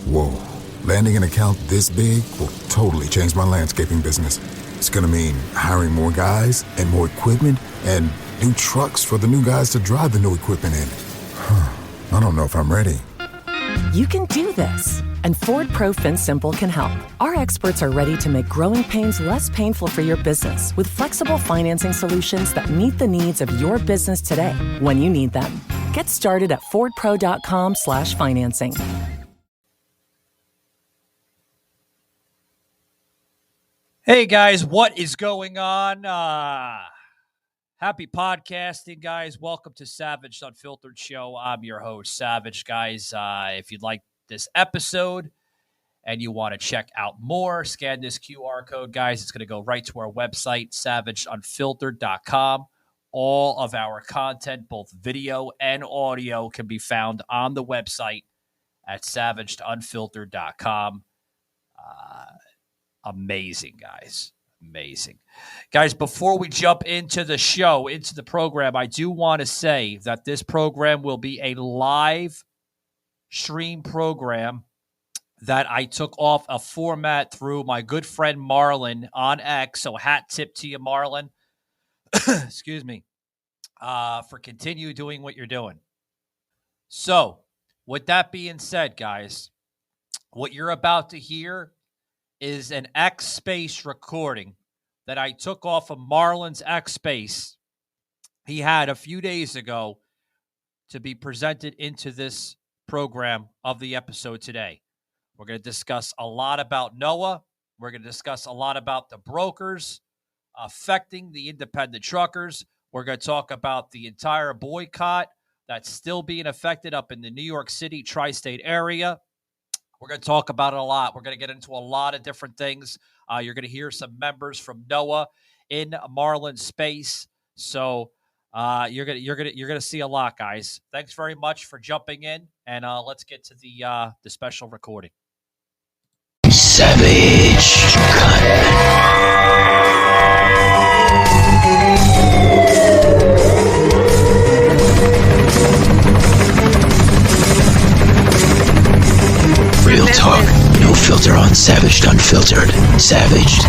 Whoa. Landing an account this big will totally change my landscaping business. It's gonna mean hiring more guys and more equipment and new trucks for the new guys to drive the new equipment in. I don't know if I'm ready. You can do this, and Ford Pro FinSimple can help. Our experts are ready to make growing pains less painful for your business with flexible financing solutions that meet the needs of your business today when you need them. Get started at fordpro.com/financing. Hey guys, what is going on? Happy podcasting, guys. Welcome to Savage Unfiltered Show. I'm your host, Savage, guys. If you'd like this episode and you want to check out more, scan this QR code, guys. It's going to go right to our website, savageunfiltered.com. All of our content, both video and audio, can be found on the website at savageunfiltered.com. Amazing, guys. Amazing. Guys, before we jump into the show, into the program, I do want to say that this program will be a live stream program that I took off a format through my good friend Marlin on X. So hat tip to you, Marlin. Excuse me. For continue doing what you're doing. So, with that being said, guys, what you're about to hear is an X Space recording that I took off of Marlin's X Space he had a few days ago to be presented into this program of the episode today. We're going to discuss a lot about NOAA. We're going to discuss a lot about the brokers affecting the independent truckers. We're going to talk about the entire boycott that's still being affected up in the New York City tri-state area. We're going to talk about it a lot. We're going to get into a lot of different things. You're going to hear some members from NOAA in Marlin's space. So you're gonna see a lot, guys. Thanks very much for jumping in, and let's get to the special recording. Savage. Real talk, no filter on Savaged Unfiltered. Savaged.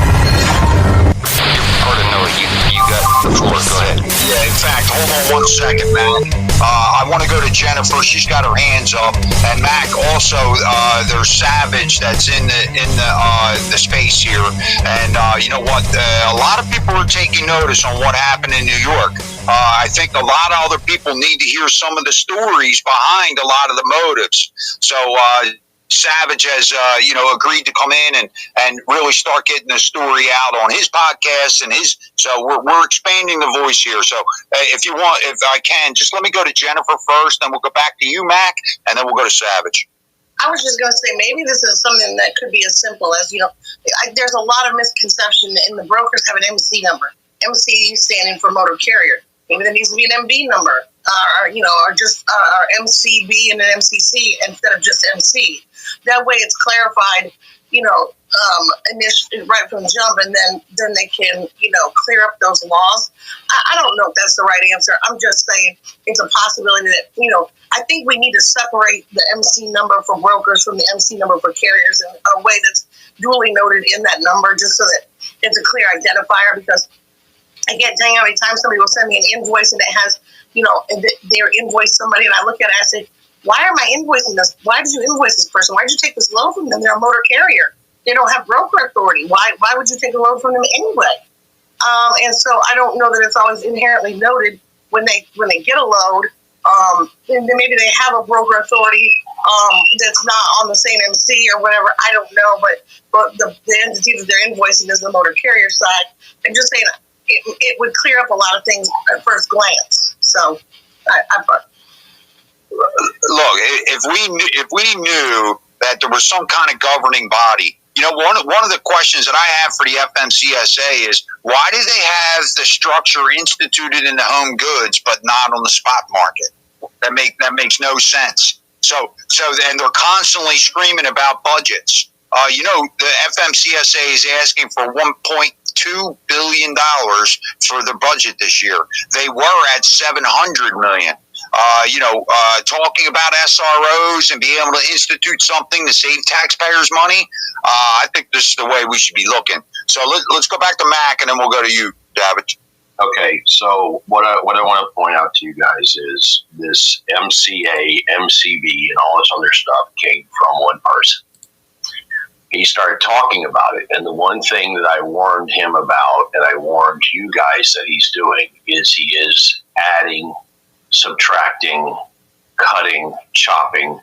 Pardon, no, you got the floor. Go ahead. Yeah, in fact, hold on 1 second, Mac. I want to go to Jennifer. She's got her hands up, and Mac also. There's Savage that's in the space here, and you know what? A lot of people are taking notice on what happened in New York. I think a lot of other people need to hear some of the stories behind a lot of the motives. So. Savage has, agreed to come in and really start getting the story out on his podcast so we're expanding the voice here. So if I can, just let me go to Jennifer first, then we'll go back to you, Mac, and then we'll go to Savage. I was just going to say, maybe this is something that could be as simple as, there's a lot of misconception in the brokers have an MC number. MC standing for motor carrier. Maybe there needs to be an MB number, or just MCB and an MCC instead of just MC. That way it's clarified, initially right from the jump, and then they can, clear up those laws. I don't know if that's the right answer. I'm just saying it's a possibility that, I think we need to separate the MC number for brokers from the MC number for carriers in a way that's duly noted in that number, just so that it's a clear identifier. Because I can't tell you how many times somebody will send me an invoice and it has, they're invoiced somebody, and I look at it and I say, why am I invoicing this? Why did you invoice this person? Why did you take this load from them? They're a motor carrier. They don't have broker authority. Why would you take a load from them anyway? And so I don't know that it's always inherently noted when they get a load. And then maybe they have a broker authority that's not on the same MC or whatever. I don't know, but the entity that they're invoicing is the motor carrier side. I'm just saying it would clear up a lot of things at first glance. So I look, if we knew that there was some kind of governing body, one of the questions that I have for the FMCSA is, why do they have the structure instituted in the home goods but not on the spot market? That makes no sense. So then they're constantly screaming about budgets. The FMCSA is asking for $1.2 billion for the budget this year. They were at $700 million. talking about SROs and being able to institute something to save taxpayers money, I think this is the way we should be looking. So let's go back to Mac, and then we'll go to you, David. Okay, so what I want to point out to you guys is this MCA, MCB, and all this other stuff came from one person. He started talking about it, and the one thing that I warned him about, and I warned you guys that he's doing, is he is adding, subtracting, cutting, chopping,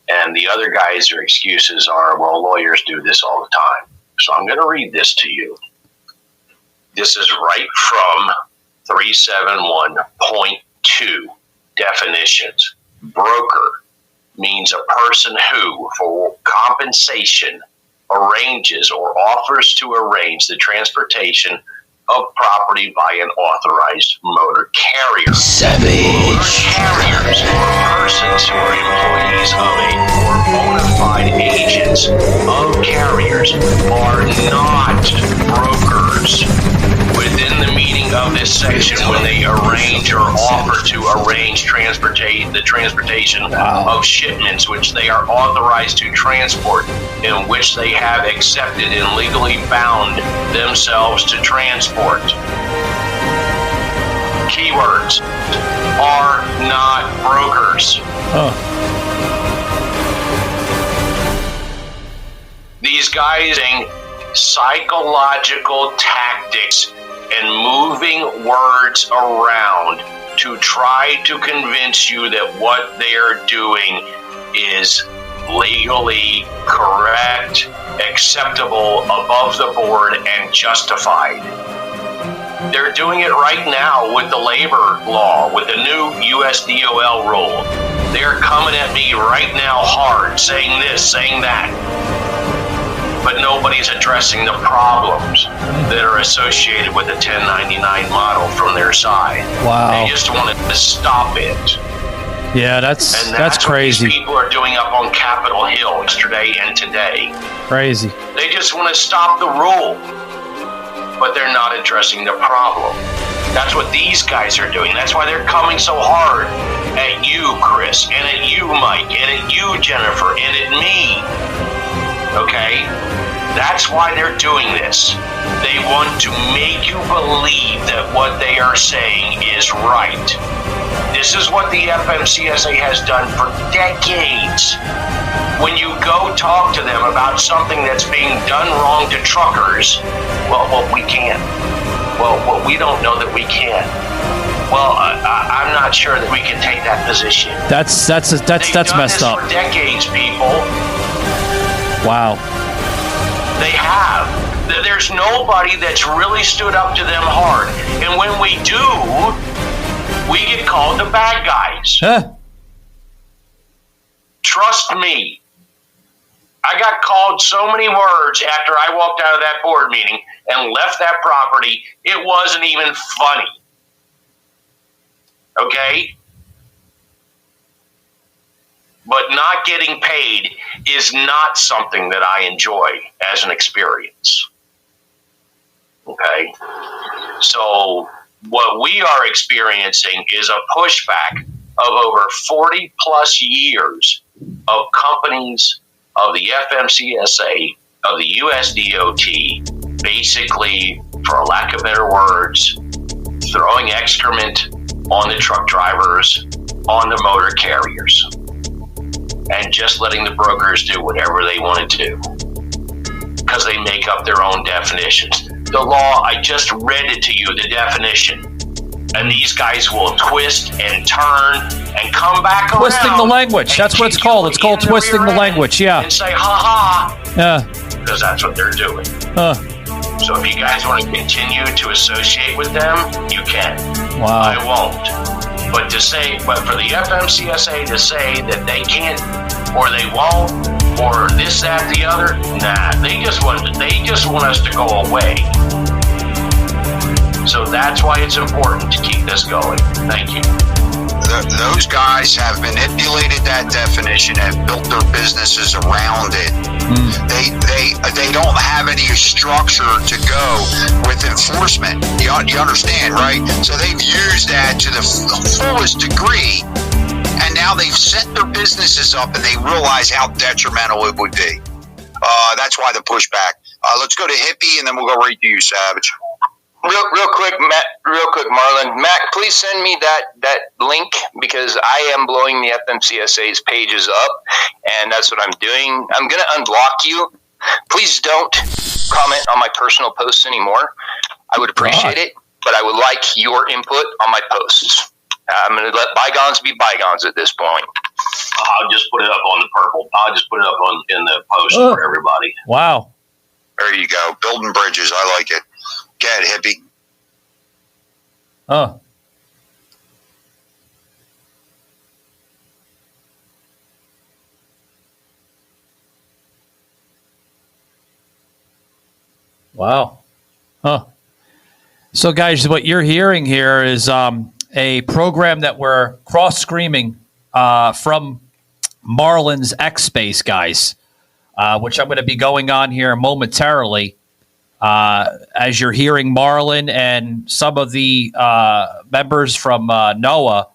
and the other guys, their excuses are, well, lawyers do this all the time. So I'm going to read this to you. This is right from 371.2 definitions. Broker means a person who, for compensation, arranges or offers to arrange the transportation of property by an authorized motor carrier. Savage. Motor carriers are persons who are employees of or bona fide agents of carriers are not brokers. Within the meaning of this section, when they arrange or offer to arrange the transportation of shipments which they are authorized to transport, in which they have accepted and legally bound themselves to transport. Keywords: are not brokers. These guys are psychological tactics and moving words around to try to convince you that what they are doing is legally correct, acceptable, above the board, and justified. They're doing it right now with the labor law, with the new USDOL rule. They're coming at me right now hard, saying this, saying that. But nobody's addressing the problems that are associated with the 1099 model from their side. Wow. They just wanted to stop it. Yeah, that's crazy. What these people are doing up on Capitol Hill yesterday and today. Crazy. They just want to stop the rule, but they're not addressing the problem. That's what these guys are doing. That's why they're coming so hard at you, Chris, and at you, Mike, and at you, Jennifer, and at me. Okay? That's why they're doing this. They want to make you believe that what they are saying is right. This is what the FMCSA has done for decades. When you go talk to them about something that's being done wrong to truckers, well, we can't. Well, we don't know that we can. Well, I'm not sure that we can take that position. That's messed up. For decades, people. Wow. They have. There's nobody that's really stood up to them hard. And when we do, we get called the bad guys. Huh. Trust me. I got called so many words after I walked out of that board meeting and left that property, it wasn't even funny. Okay? But not getting paid is not something that I enjoy as an experience. Okay? So what we are experiencing is a pushback of over 40 plus years of companies of the FMCSA, of the USDOT, basically, for lack of better words, throwing excrement on the truck drivers, on the motor carriers, and just letting the brokers do whatever they want to do because they make up their own definitions. The law, I just read it to you, the definition. And these guys will twist and turn and come back around. Twisting the language. That's what it's called. It's called twisting the language. Yeah. And say, ha-ha. Yeah. Because that's what they're doing. So if you guys want to continue to associate with them, you can. Wow. I won't. But for the FMCSA to say that they can't or they won't or this, that, the other, nah. They just want us to go away. So that's why it's important to keep this going. Thank you. Those guys have manipulated that definition and built their businesses around it. They don't have any structure to go with enforcement. You understand, right? So they've used that to the fullest degree and now they've set their businesses up and they realize how detrimental it would be. That's why the pushback. Let's go to Hippie, and then we'll go right to you, Savage. Real quick, Matt. Real quick, Marlon. Matt, please send me that link, because I am blowing the FMCSA's pages up, and that's what I'm doing. I'm going to unblock you. Please don't comment on my personal posts anymore. I would appreciate it, but I would like your input on my posts. I'm going to let bygones be bygones at this point. I'll just put it up on the purple. I'll just put it up in the post for everybody. Wow. There you go. Building bridges. I like it. Go ahead, Hippie. Oh. Wow. Huh. So, guys, what you're hearing here is a program that we're cross-screaming from Marlin's X Space, guys, which I'm going to be going on here momentarily. As you're hearing Marlin and some of the members from NOAA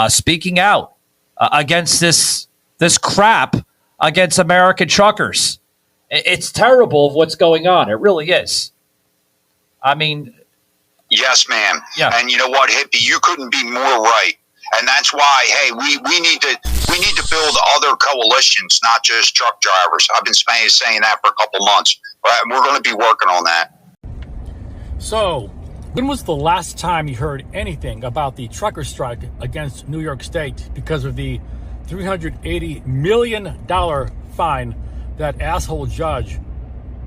speaking out against this crap against American truckers. It's terrible of what's going on. It really is. I mean, yes, ma'am. Yeah. And you know what, Hippie, you couldn't be more right. And that's why, hey, we need to build other coalitions, not just truck drivers. I've been saying that for a couple months. We're going to be working on that. So, when was the last time you heard anything about the trucker strike against New York State because of the $380 million fine that asshole judge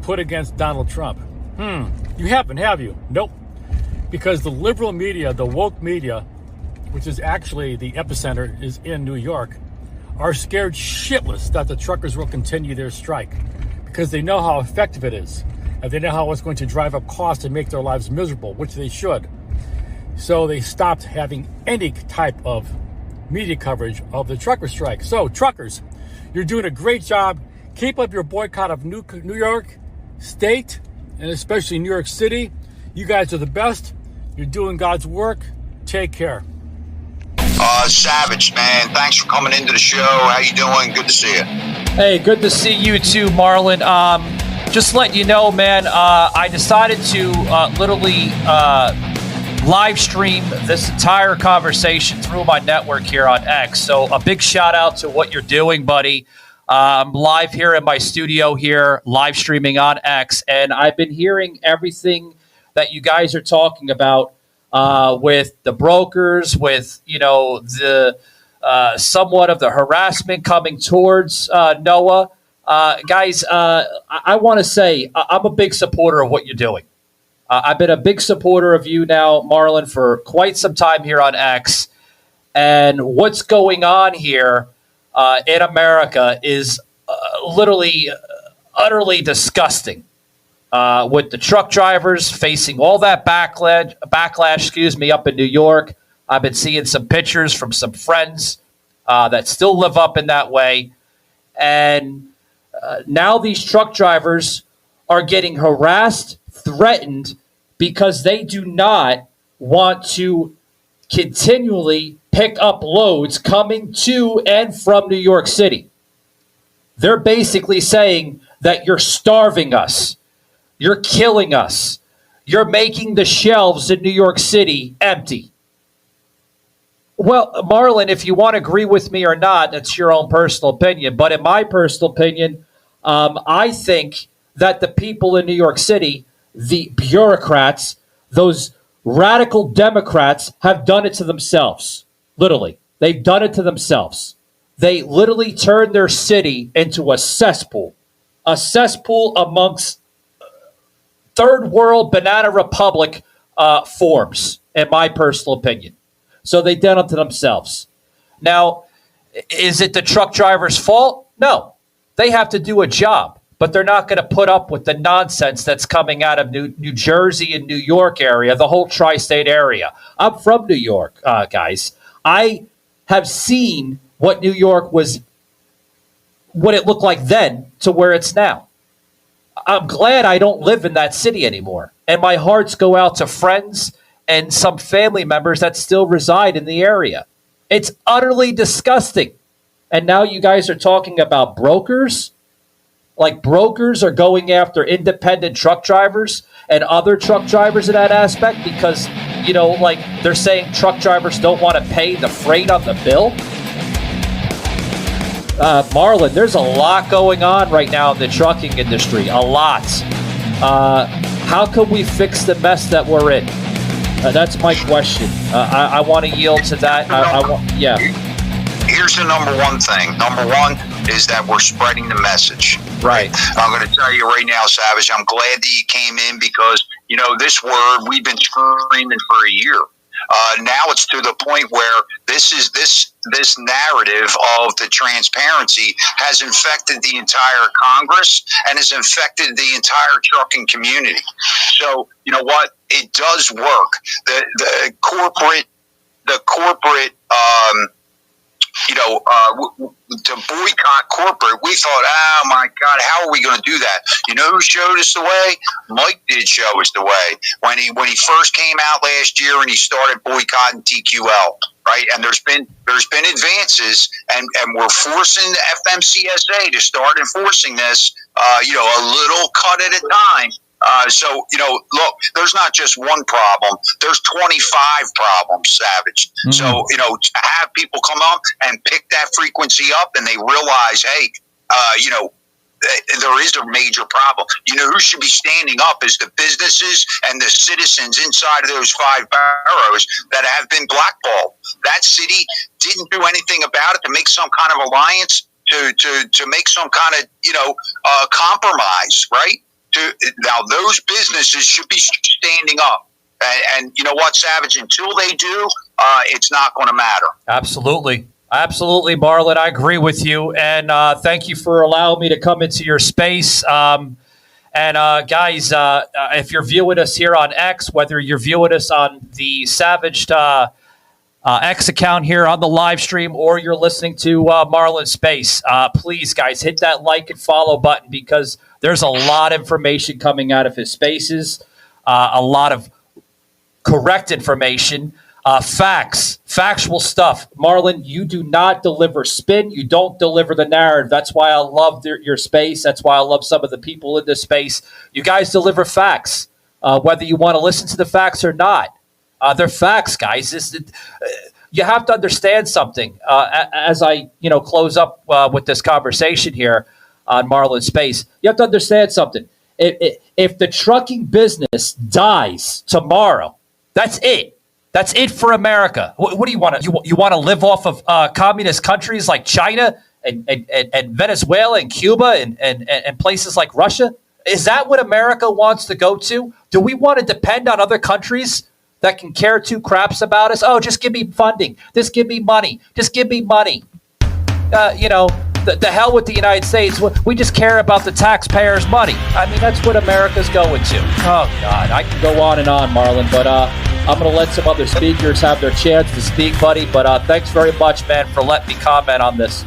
put against Donald Trump? You haven't, have you? Nope. Because the liberal media, the woke media, which is actually the epicenter, is in New York, are scared shitless that the truckers will continue their strike because they know how effective it is. And they know how it's going to drive up costs and make their lives miserable, which they should. So they stopped having any type of media coverage of the trucker strike. So truckers, you're doing a great job. Keep up your boycott of New York State, and especially New York City. You guys are the best. You're doing God's work. Take care. Savage, man, thanks for coming into the show. How you doing? Good to see you. hey, good to see you too, Marlin. Just letting you know, man, I decided to literally live stream this entire conversation through my network here on X. So a big shout out to what you're doing, buddy. I'm live here in my studio here, live streaming on X, and I've been hearing everything that you guys are talking about with the brokers, with, you know, the somewhat of the harassment coming towards NOAA. Guys, I want to say I'm a big supporter of what you're doing. I've been a big supporter of you now, Marlin, for quite some time here on X. And what's going on here in America is literally utterly disgusting. With the truck drivers facing all that backlash, up in New York. I've been seeing some pictures from some friends that still live up in that way. And now these truck drivers are getting harassed, threatened, because they do not want to continually pick up loads coming to and from New York City. They're basically saying that you're starving us. You're killing us. You're making the shelves in New York City empty. Well, Marlin, if you want to agree with me or not, that's your own personal opinion. But in my personal opinion, I think that the people in New York City, the bureaucrats, those radical Democrats, have done it to themselves. Literally. They've done it to themselves. They literally turned their city into a cesspool amongst third world banana republic forms, in my personal opinion. So they done it to themselves. Now, is it the truck driver's fault? No. They have to do a job, but they're not going to put up with the nonsense that's coming out of New Jersey and New York area, the whole tri-state area. I'm from New York, guys. I have seen what New York was, what it looked like then to where it's now. I'm glad I don't live in that city anymore. And my hearts go out to friends and some family members that still reside in the area. It's utterly disgusting. And now you guys are talking about brokers? Like brokers are going after independent truck drivers and other truck drivers in that aspect because, like they're saying truck drivers don't want to pay the freight on the bill? Marlin, there's a lot going on right now in the trucking industry. A lot. How can we fix the mess that we're in? That's my question. I want to yield to that. Yeah. Here's the number one thing. Number one is that we're spreading the message. Right. I'm going to tell you right now, Savage, I'm glad that you came in because, this word we've been screaming for a year. Now it's to the point where this narrative of the transparency has infected the entire Congress and has infected the entire trucking community. So, you know what? It does work. The corporate, to boycott corporate, we thought, oh my God, how are we going to do that? You know who showed us the way? Mike did show us the way when he first came out last year and he started boycotting TQL, right? And there's been advances, and we're forcing the FMCSA to start enforcing this, a little cut at a time. Look, there's not just one problem. There's 25 problems, Savage. Mm-hmm. So, to have people come up and pick that frequency up and they realize, hey, there is a major problem. You know who should be standing up is the businesses and the citizens inside of those 5 boroughs that have been blackballed. That city didn't do anything about it to make some kind of alliance, to make some kind of, compromise, right? Now, those businesses should be standing up. And you know what, Savage? Until they do, it's not going to matter. Absolutely. Absolutely, Marlin. I agree with you. And thank you for allowing me to come into your space. Guys, if you're viewing us here on X, whether you're viewing us on the Savage X account here on the live stream or you're listening to Marlin's Space, please, guys, hit that like and follow button because there's a lot of information coming out of his spaces, a lot of correct information, facts, factual stuff. Marlin, you do not deliver spin. You don't deliver the narrative. That's why I love your space. That's why I love some of the people in this space. You guys deliver facts, whether you want to listen to the facts or not. They're facts, guys. You have to understand something. As I close up with this conversation here on Marlin's Space, you have to understand something. If the trucking business dies tomorrow, that's it. That's it for America. What do you want to? You want to live off of communist countries like China and Venezuela and Cuba and places like Russia? Is that what America wants to go to? Do we want to depend on other countries that can care two craps about us? Oh, just give me funding. Just give me money. Just give me money. The hell with the United States. We just care about the taxpayers' money. I mean, that's what America's going to. Oh, God. I can go on and on, Marlin, but I'm going to let some other speakers have their chance to speak, buddy. But thanks very much, man, for letting me comment on this.